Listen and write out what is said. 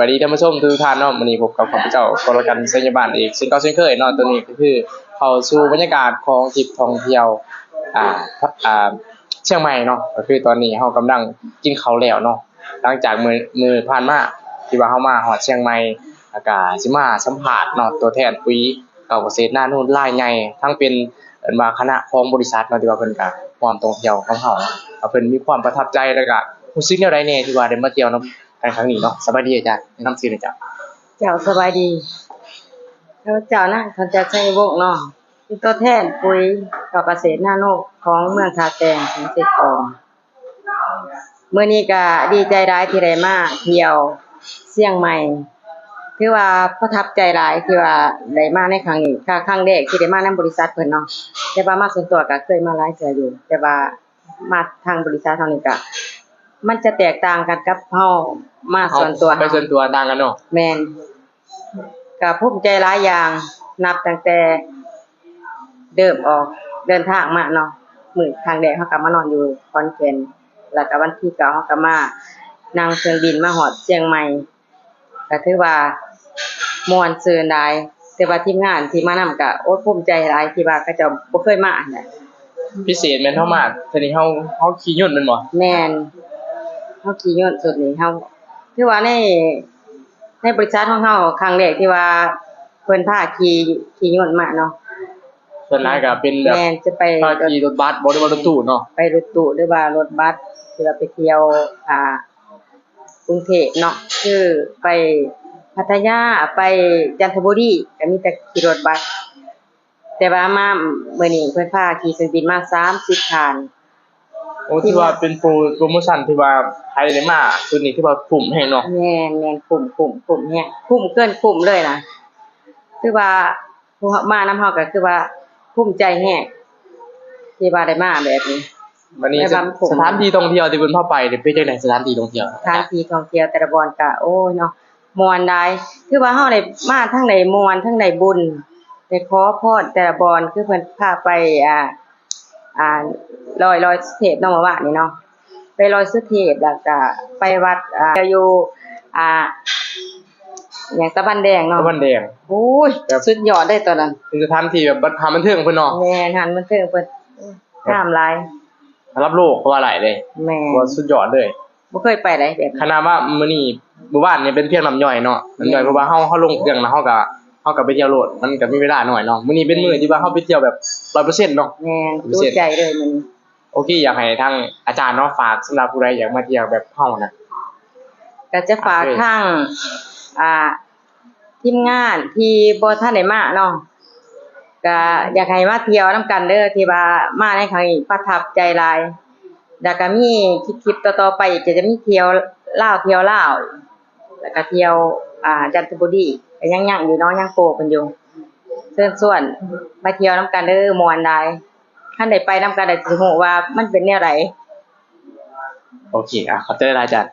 สวัสดีท่านผู้ชมทุกท่านเนาะวันนี้พบกับข้าพเจ้ากรกันสัญญาบันอีกเช่นเก่าเช่นเคยเนาะตัวนี้ก็คือเข้าสู่บรรยากาศของทริปท่องเที่ยวอ่าเชียงใหม่เนาะก็คือตอนนี้เฮากำลังกินข้าวแล้วเนาะหลังจากมื้อผ่านมาที่ว่าเฮามาฮอดเชียงใหม่แล้วก็สิมาสัมภาษณ์เนาะตัวแทนปุ๋ยเกษตรนานู่นรายใหญ่ทั้งเป็นว่าคณะของบริษัทเนาะที่ว่าเพิ่นก็ร่วมท่องเที่ยวของเฮาเพิ่นมีความประทับใจแล้วก็รู้สึกแนวใดแน่ที่ว่าได้มาเที่ยวเนาะกันครั้งนี้เนาะสบายดีอาจารย์แนะนำชื่อหน่อยจ้ะ เจ้าสบายดีแล้วเจ้านะเขาจะใช้วงเนาะเป็นตัวแทนปุ๋ยกับเกษตรนาโนของเมืองท่าแตงของเซกองมื้อนี้ก็ดีใจหลายที่ได้มาเที่ยวเชียงใหม่ถือว่าประทับใจหลายที่ว่าได้มาในครั้งนี้ครั้งแรกที่ได้มาในบริษัทเพิ่นเนาะแต่ว่ามาส่วนตัวก็เคยมาหลายเทื่ออยู่แต่ว่ามาทางบริษัทเฮานี่ก็มันจะแตกต่างกันกับเฮามาส่วนตัว ไปส่วนตัวต่างกันเนาะ แม่นก็ภูมิใจหลายอย่างนับตั้งแต่เดินทางมาเนาะมื้อครั้งแรกเฮาก็มานอนอยู่ขอนแก่นแล้วก็วันที่9เฮาก็มานั่งเครื่องบินมาฮอดเชียงใหม่ก็ถือว่าม่วนซื่นหลายแต่ว่าทีมงานที่มานำก็โอ้ภูมิใจหลายที่ว่าเขาเจ้าบ่เคยมาน่ะ พิเศษแม่นเฮามาทีนี้เฮาขี่ยนต์แม่นบ่ แม่นเฮาขี่ยนต์สุดนี้เฮาคือว่าในบริษัทของเฮาครั้งแรกที่ว่าเพิ่นพาขี่ยนต์มาเนาะ ส่วนหลายก็เป็นแบบ แม่นจะไป พาขี่รถบัสบ่ได้ว่ารถตู้เนาะ ไปรถตู้หรือว่ารถบัสที่ว่าไปเที่ยวกรุงเทพเนาะคือไปพัทยาไปจันทบุรีก็มีแต่ขี่รถบัสแต่ว่ามามื้อนี้เพิ่นพาขี่เครื่องบินมา30คัน โอ้ที่ว่าเป็นโปรโมชั่นที่ว่าใครได้มาชุดนี้ที่ว่าคุ้มแฮงเนาะ แม่นคุ้มเนี่ยคุ้มเกินคุ้มเลยนะคือว่าผู้มานำเฮาก็คือว่าภูมิใจแฮงที่ว่าได้มาแบบนี้ วันนี้ ในบางกลุ่ม สถานที่ท่องเที่ยวที่เพิ่นพาไปนี่เป็นจังได๋สถานที่ท่องเที่ยว สถานที่ท่องเที่ยวแต่ละบ่อนก็โอ้ยเนาะม่วนหลายคือว่าเฮาได้มาทั้งได้ม่วนทั้งได้บุญได้ขอพรแต่ละบ่อนคือเพิ่นพาไปลอยสุเทพเนาะเมื่อวานนี้เนาะไปลอยสุเทพแล้วก็ไปวัดอยู่อ่าหยังตะบันแดงเนาะ ตะวันแดง โอ้ยสุดยอดเลยตอนนั้น เป็นสถานที่แบบบันเทิงเพิ่นเนาะ แม่นหันมันถึงเพิ่นงามหลาย สำหรับโลกก็ว่าหลายเลย แม่ ว่าสุดยอดเลย บ่เคยไปได้แบบ ขนาดว่ามื้อนี้หมู่บ้านนี่เป็นเพียงน้ำย่อยเนาะน้ำย่อยเพราะว่าเฮาลงเครื่องแล้วเฮาก็ไปเที่ยวโลดมันก็มีเวลาน้อยเนาะมื้อนี้เป็นมื้อที่ว่าเฮาไปเที่ยวแบบ 100% เนาะ แม่นรู้ใจเลยมัน โอเคอยากให้ทางอาจารย์เนาะฝากสำหรับผู้ใดอยากมาเที่ยวแบบเฮานะ ก็จะฝากทางอ่าทีมงานที่บ่ทันได้มาเนาะก็อยากให้มาเที่ยวนำกันเด้อที่ว่ามาในครั้งนี้ประทับใจหลายแล้วก็มีคลิปต่อๆไปอีกก็จะมีเที่ยวลาวแล้วก็เที่ยวจันทบุรีก็ยังอยู่เนาะยังโปรเพิ่นอยู่เชิญชวนมาเที่ยวนำกันเด้อม่วนหลายคันได้ไปนำกันได้สิฮู้ว่ามันเป็นแนวใด โอเคขอบใจหลายอาจารย์